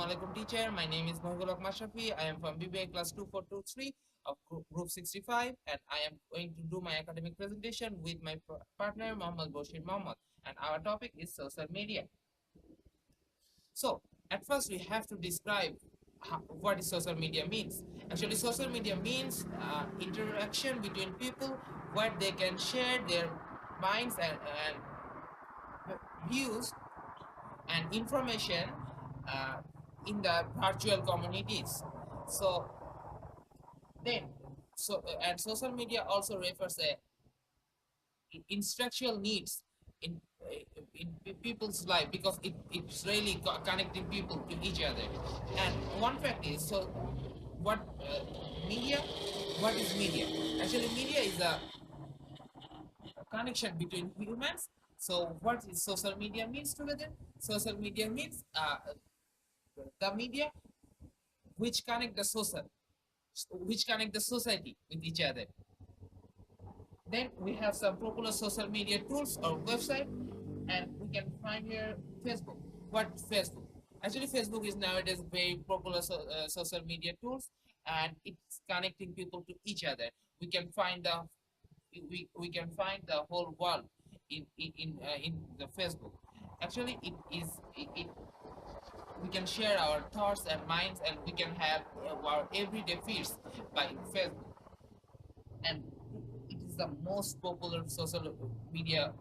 alaikum teacher. My name is Mohibul Mashrafi. I am from BBA class 2423 of group 65 and I am going to do my academic presentation with my partner Mohammad Bashir Mohammad, and our topic is social media. So at first we have to describe what is social media means. Actually, social media means interaction between people where they can share their minds and views and information uh, in the virtual communities. So then, and social media also refers a instructional needs in people's life because it's really connecting people to each other. And one fact is, so what media? What is media? Actually, media is a connection between humans. So what is social media means together? Social media means the media which connect the social, which connect the society with each other. Then we have some popular social media tools or website, and we can find here Facebook. What Facebook? Actually, Facebook is nowadays very popular social media tools, and it's connecting people to each other. We can find we can find the whole world in the Facebook. Actually, it we can share our thoughts and minds, and we can have our everyday fears by Facebook, and it is the most popular social media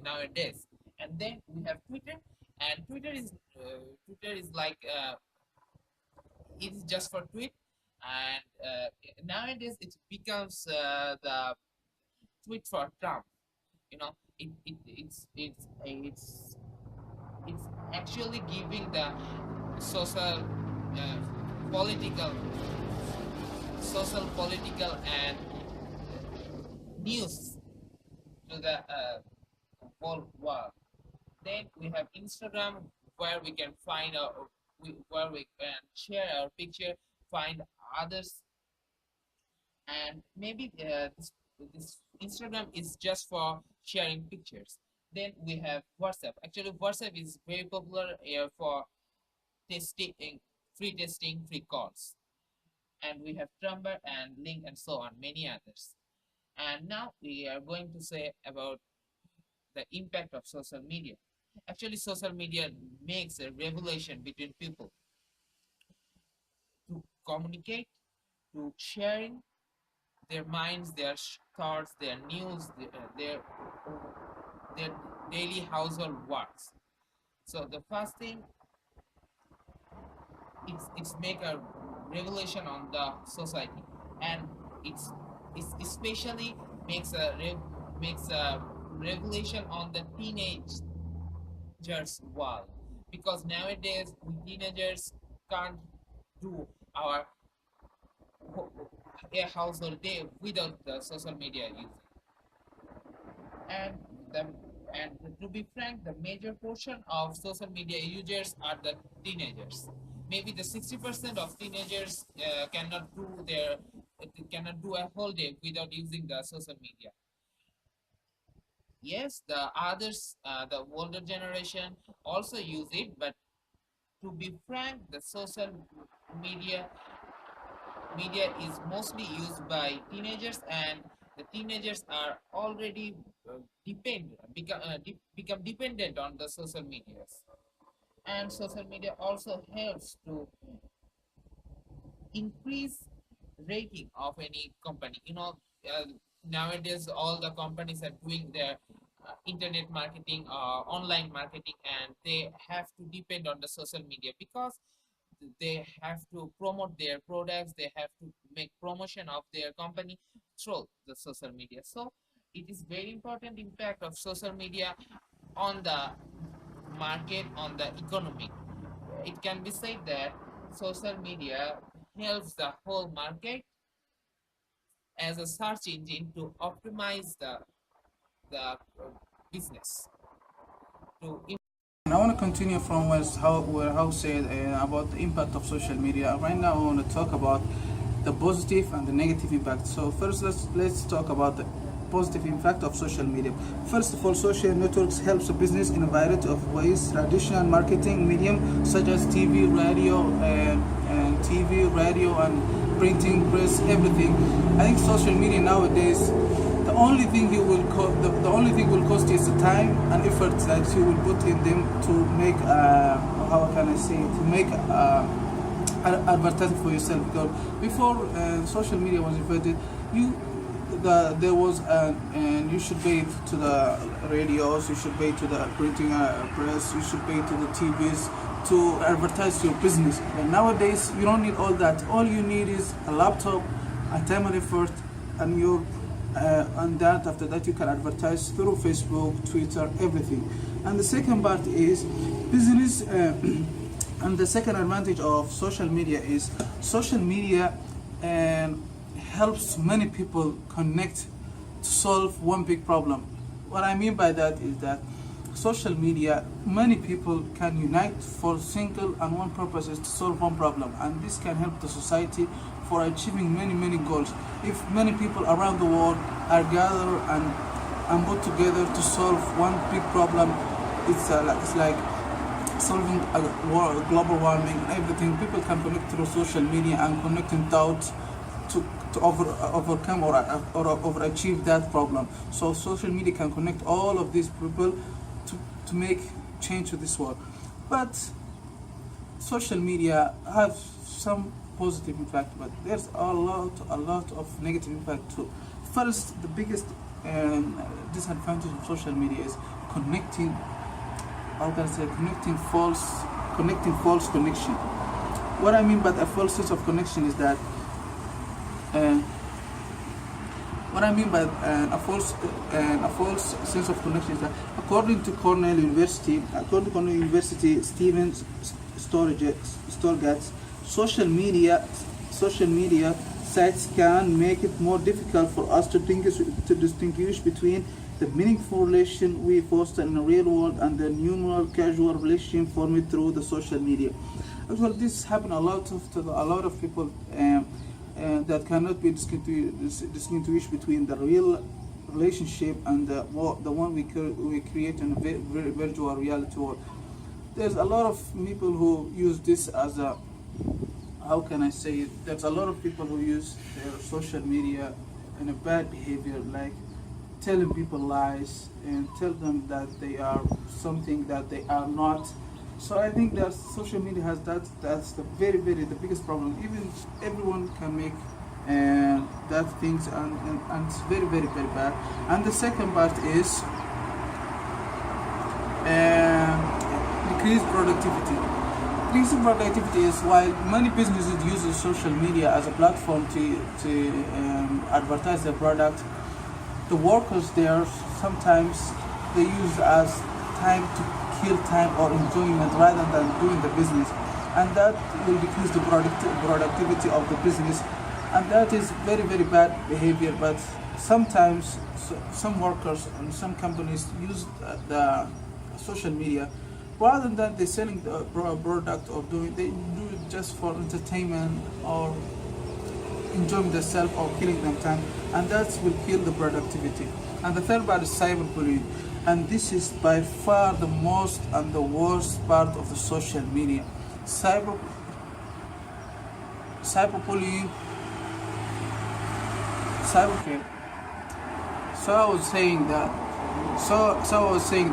nowadays. And then we have Twitter, and Twitter is like it is just for tweet, and nowadays it becomes the tweet for Trump. It's actually giving the social, political, political and news to the whole world. Then we have Instagram, where we can find where we can share our picture, find others, and maybe this Instagram is just for sharing pictures. Then we have WhatsApp. Actually, WhatsApp is very popular for testing, free testing, free calls. And we have Tumblr and Link and so on, many others. And now we are going to say about the impact of social media. Actually, social media makes a revelation between people to communicate, to sharing their minds, their thoughts, their news, their daily household works. So the first thing, it's make a revelation on the society, and it's especially makes a revelation on the teenagers world, because nowadays we teenagers can't do our a household day without the social media using. And the and to be frank, the major portion of social media users are the teenagers. Maybe the 60% of teenagers cannot do a whole day without using the social media. Yes, the others, the older generation also use it, but to be frank, the social media is mostly used by teenagers, and the teenagers are already become dependent on the social medias. And social media also helps to increase rating of any company. Nowadays all the companies are doing their internet marketing or online marketing, and they have to depend on the social media because they have to promote their products, they have to make promotion of their company through the social media. So it is very important impact of social media on the market, on the economy. It can be said that social media helps the whole market as a search engine to optimize the business to. And I want to continue from where how said about the impact of social media. Right now, I want to talk about the positive and the negative impact. So first, let's talk about positive impact of social media. First of all, social networks helps a business in a variety of ways. Traditional marketing medium such as TV, radio, and printing, press, everything. I think social media nowadays, the only thing you will the only thing will cost you is the time and effort that you will put in them to make how can I say it, to make advertising for yourself. Because before social media was invented, there was and you should pay to the radios, you should pay to the printing press, you should pay to the TVs to advertise your business. But nowadays you don't need all that. All you need is a laptop, a time and effort, and your and that after that you can advertise through Facebook, Twitter, everything. And the second part is business. And the second advantage of social media is social media and helps many people connect to solve one big problem. What I mean by that is that social media, many people can unite for single and one purpose is to solve one problem, and this can help the society for achieving many goals. If many people around the world are gathered and put together to solve one big problem, it's like solving global warming and everything. People can connect through social media and connecting thoughts to overcome or overachieve that problem. So social media can connect all of these people to make change to this world. But social media have some positive impact, but there's a lot of negative impact too. First, the biggest disadvantage of social media is connecting. How can I say connecting false connection? What I mean by a false sense of connection is that a false sense of connection is that according to Cornell University, Steven Storgats, social media sites can make it more difficult for us to distinguish between the meaningful relation we foster in the real world and the numeral casual relation formed through the social media. As well, this happens a lot of people that cannot be distinguish between the real relationship and the one we create in a virtual reality world. There's a lot of people who use this as a, how can I say it? There's a lot of people who use their social media in a bad behavior, like telling people lies and tell them that they are something that they are not. So I think that social media has that's the the biggest problem. Even everyone can make that things and it's very bad. And the second part is decreased productivity. Decreased productivity is while many businesses use social media as a platform to advertise their product, the workers there sometimes they use as time to kill time or enjoyment rather than doing the business, and that will decrease the productivity of the business, and that is very bad behavior. But sometimes some workers and some companies use the social media rather than they selling the product or they do it just for entertainment or enjoying themselves or killing them time, and that will kill the productivity. And the third part is cyberbullying, and this is by far the most and the worst part of the social media. Cyberbullying. So I was saying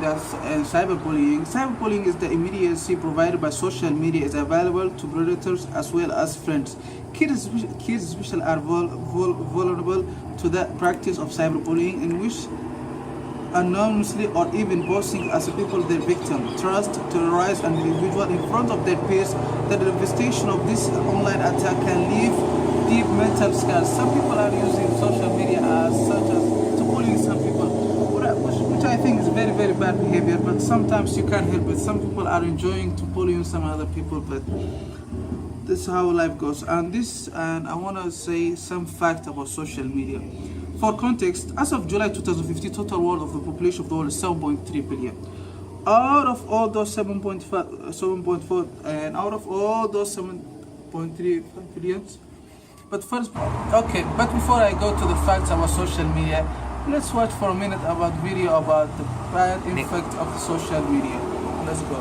that cyberbullying is the immediacy provided by social media is available to predators as well as friends. Kids especially are vulnerable to the practice of cyberbullying, in which anonymously or even posting as people their victim, trust, terrorize an individual in front of their peers. The devastation of this online attack can leave deep mental scars. Some people are using social media as such as to bullying some people, which I think is very bad behavior, but sometimes you can't help it. Some people are enjoying to bullying some other people, but this is how life goes. And I want to say some fact about social media. For context, as of July 2015, total world of the population of the world is 7.3 billion. Out of all those 7.4, and out of all those 7.3 billions. But before I go to the facts about social media, Let's watch for a minute about video about the bad effect of the social media. Let's go.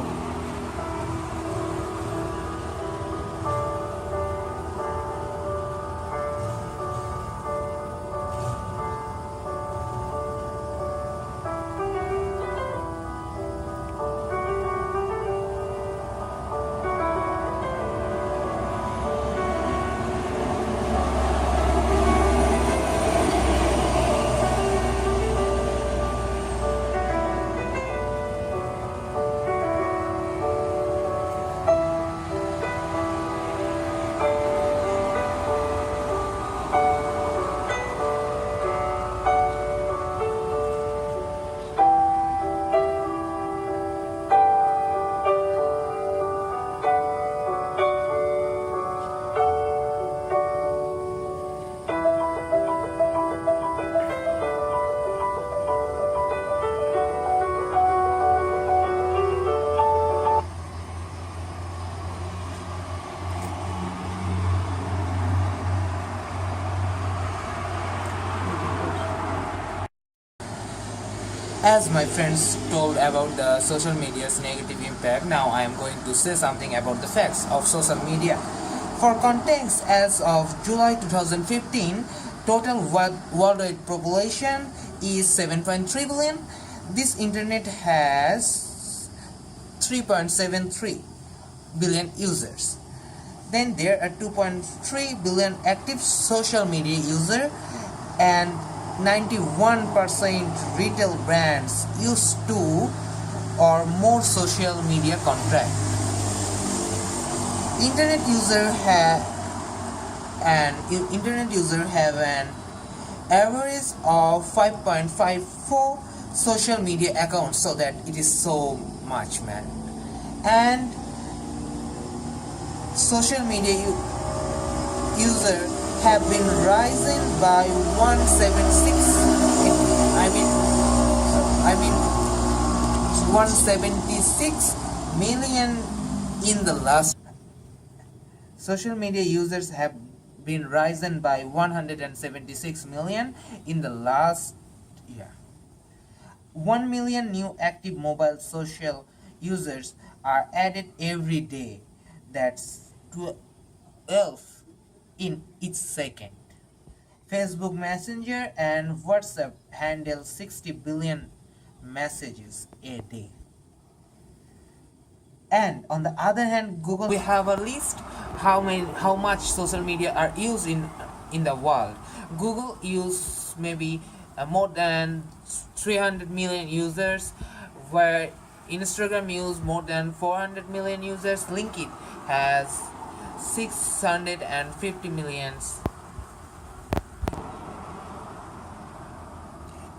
As my friends told about the social media's negative impact, now I am going to say something about the facts of social media. For context, as of July 2015, total worldwide population is 7.3 billion. This internet has 3.73 billion users. Then there are 2.3 billion active social media users and 91% retail brands use 2 or more social media contract. Internet user have an average of 5.54 social media accounts, so that it is so much, man. And social media user have been rising by 176 million in the last. Social media users have been rising by 176 million in the last year. 1 million new active mobile social users are added every day. That's 12 in each second. Facebook Messenger and WhatsApp handle 60 billion messages a day. And on the other hand, Google, we have a list how much social media are used in the world. Google use maybe more than 300 million users, where Instagram use more than 400 million users. LinkedIn has 650 millions.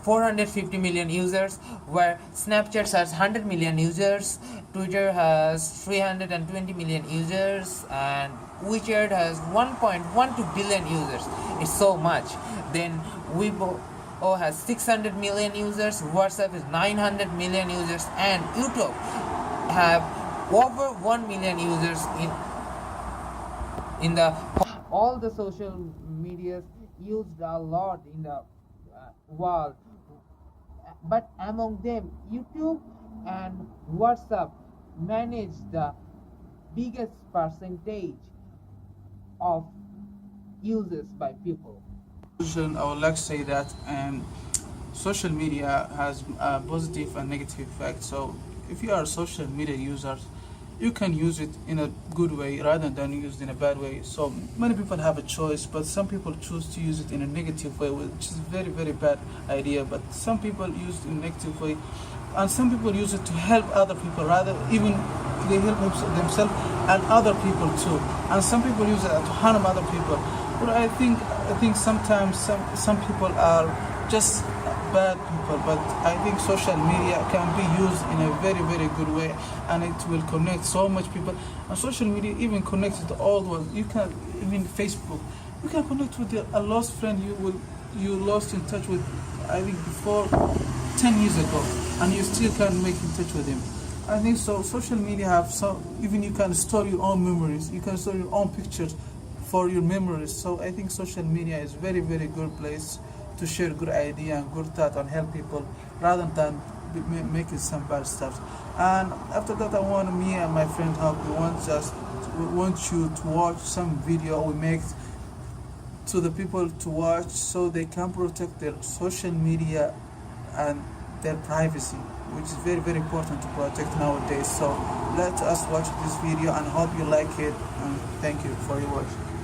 450 million users, where Snapchat has 100 million users, Twitter has 320 million users, and WeChat has 1.12 billion users. It's so much. Then Weibo has 600 million users, WhatsApp is 900 million users, and YouTube have over 1 million users in the all the social medias used a lot in the world, but among them YouTube and WhatsApp manage the biggest percentage of uses by people. I would like to say that social media has a positive and negative effect. So if you are a social media user, you can use it in a good way rather than used in a bad way. So many people have a choice, but some people choose to use it in a negative way, which is very, very bad idea. But some people use it in a negative way, and some people use it to help other people, rather even they help themselves and other people too. And some people use it to harm other people. But I think sometimes some people are just bad people, but I think social media can be used in a very, very good way, and it will connect so much people. And social media even connects to the old ones. You can, even Facebook, you can connect with a lost friend you lost in touch with, I think before 10 years ago, and you still can make in touch with him. I think so. Social media have even you can store your own memories. You can store your own pictures for your memories. So I think social media is very, very good place to share good idea and good thought and help people rather than making some bad stuff. And after that, I want me and my friend help. We want you to watch some video we make to the people to watch so they can protect their social media and their privacy, which is very very important to protect nowadays. So let us watch this video and hope you like it, and thank you for your watching.